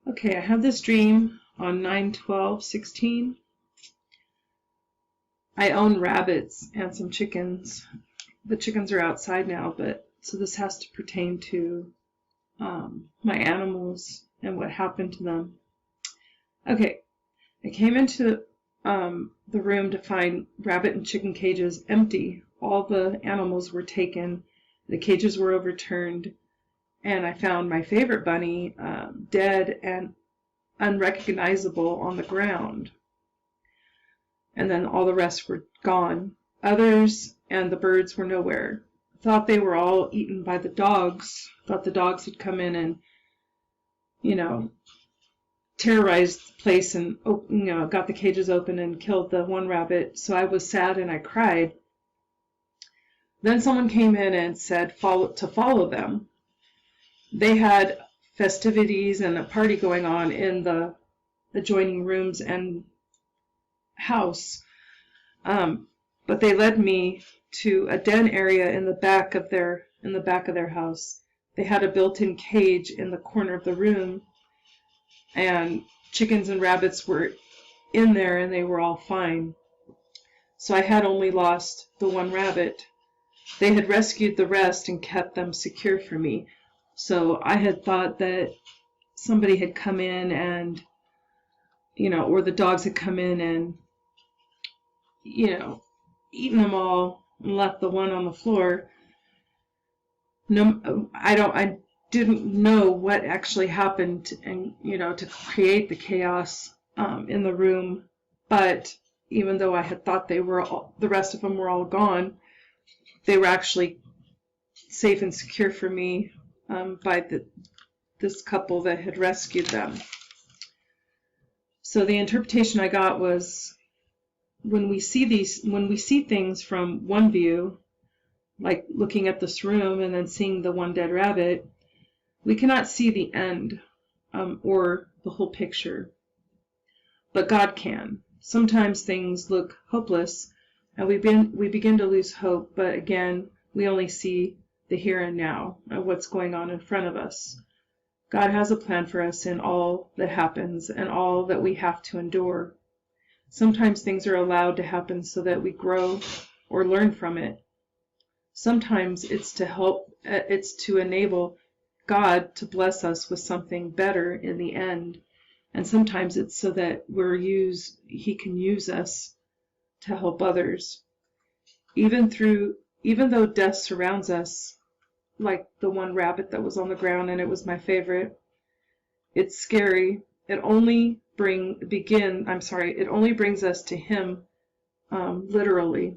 Okay, I had this dream on 9/12/16. I own rabbits and some chickens. The chickens are outside now, but so this has to pertain to my animals and what happened to them. Okay, I came into the room to find rabbit and chicken cages empty. All the animals were taken. The cages were overturned. And I found my favorite bunny dead and unrecognizable on the ground. And then all the rest were gone. Others and the birds were nowhere. Thought they were all eaten by the dogs. Thought the dogs had come in and, terrorized the place and, got the cages open and killed the one rabbit. So I was sad and I cried. Then someone came in and said to follow them. They had festivities and a party going on in the adjoining rooms and house. But they led me to a den area in the back of their house. They had a built-in cage in the corner of the room, and chickens and rabbits were in there and they were all fine. So I had only lost the one rabbit. They had rescued the rest and kept them secure for me. So I had thought that somebody had come in and, or the dogs had come in and, eaten them all and left the one on the floor. No, I didn't know what actually happened and, to create the chaos in the room. But even though I had thought the rest of them were all gone, they were actually safe and secure for me by this couple that had rescued them. So the interpretation I got was, when we see things from one view, like looking at this room and then seeing the one dead rabbit, we cannot see the end or the whole picture. But God can. Sometimes things look hopeless and we begin to lose hope, but again, we only see the here and now and what's going on in front of us. God has a plan for us in all that happens and all that we have to endure. Sometimes things are allowed to happen so that we grow or learn from it. Sometimes it's to enable God to bless us with something better in the end. And sometimes it's so that He can use us to help others. Even though death surrounds us, like the one rabbit that was on the ground, and it was my favorite, it's scary. It only brings us to Him, literally.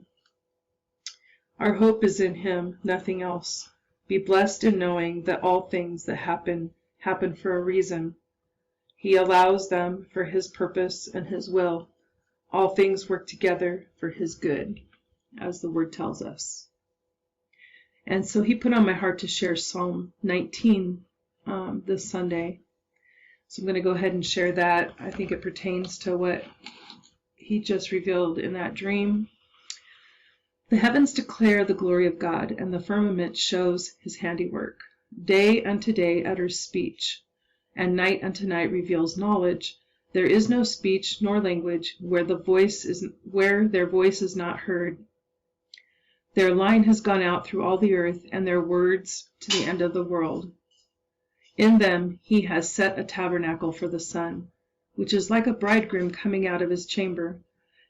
Our hope is in Him, nothing else. Be blessed in knowing that all things that happen for a reason. He allows them for His purpose and His will. All things work together for His good, as the Word tells us. And so He put on my heart to share Psalm 19 this Sunday. So I'm going to go ahead and share that. I think it pertains to what He just revealed in that dream. The heavens declare the glory of God, and the firmament shows His handiwork. Day unto day utters speech, and night unto night reveals knowledge. There is no speech nor language where their voice is not heard. Their line has gone out through all the earth, and their words to the end of the world. In them He has set a tabernacle for the sun, which is like a bridegroom coming out of his chamber,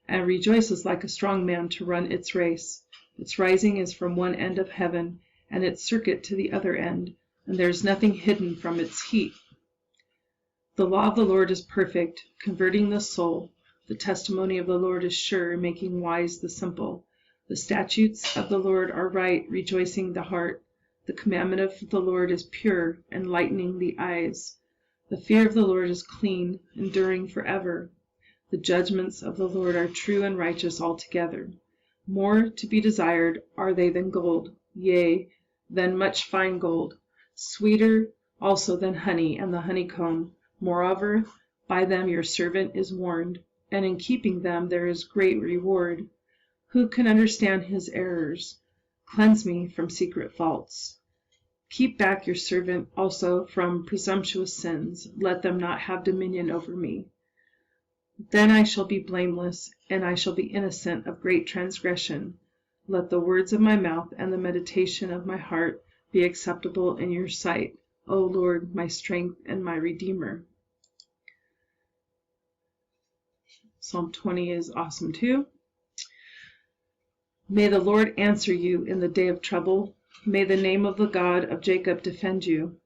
and rejoices like a strong man to run its race. Its rising is from one end of heaven, and its circuit to the other end, and there is nothing hidden from its heat. The law of the Lord is perfect, converting the soul. The testimony of the Lord is sure, making wise the simple. The statutes of the Lord are right, rejoicing the heart. The commandment of the Lord is pure, enlightening the eyes. The fear of the Lord is clean, enduring forever. The judgments of the Lord are true and righteous altogether. More to be desired are they than gold, yea, than much fine gold, sweeter also than honey and the honeycomb. Moreover, by them your servant is warned, and in keeping them there is great reward. Who can understand his errors? Cleanse me from secret faults. Keep back your servant also from presumptuous sins. Let them not have dominion over me. Then I shall be blameless, and I shall be innocent of great transgression. Let the words of my mouth and the meditation of my heart be acceptable in your sight, O Lord, my strength and my Redeemer. Psalm 20 is awesome too. May the Lord answer you in the day of trouble. May the name of the God of Jacob defend you.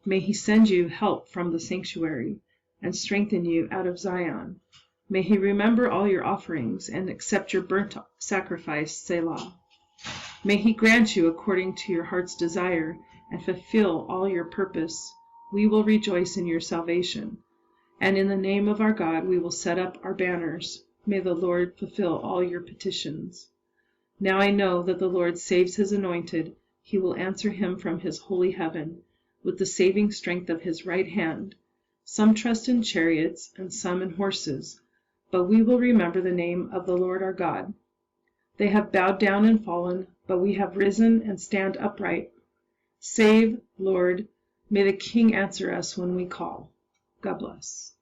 May he send you help from the sanctuary and strengthen you out of Zion. May he remember all your offerings and accept your burnt sacrifice, Selah. May he grant you according to your heart's desire and fulfill all your purpose. We will rejoice in your salvation, and in the name of our God we will set up our banners. May the Lord fulfill all your petitions. Now I know that the Lord saves his anointed. He will answer him from his holy heaven with the saving strength of his right hand. Some trust in chariots and some in horses, but we will remember the name of the Lord our God. They have bowed down and fallen, but we have risen and stand upright. Save, Lord. May the King answer us when we call. God bless.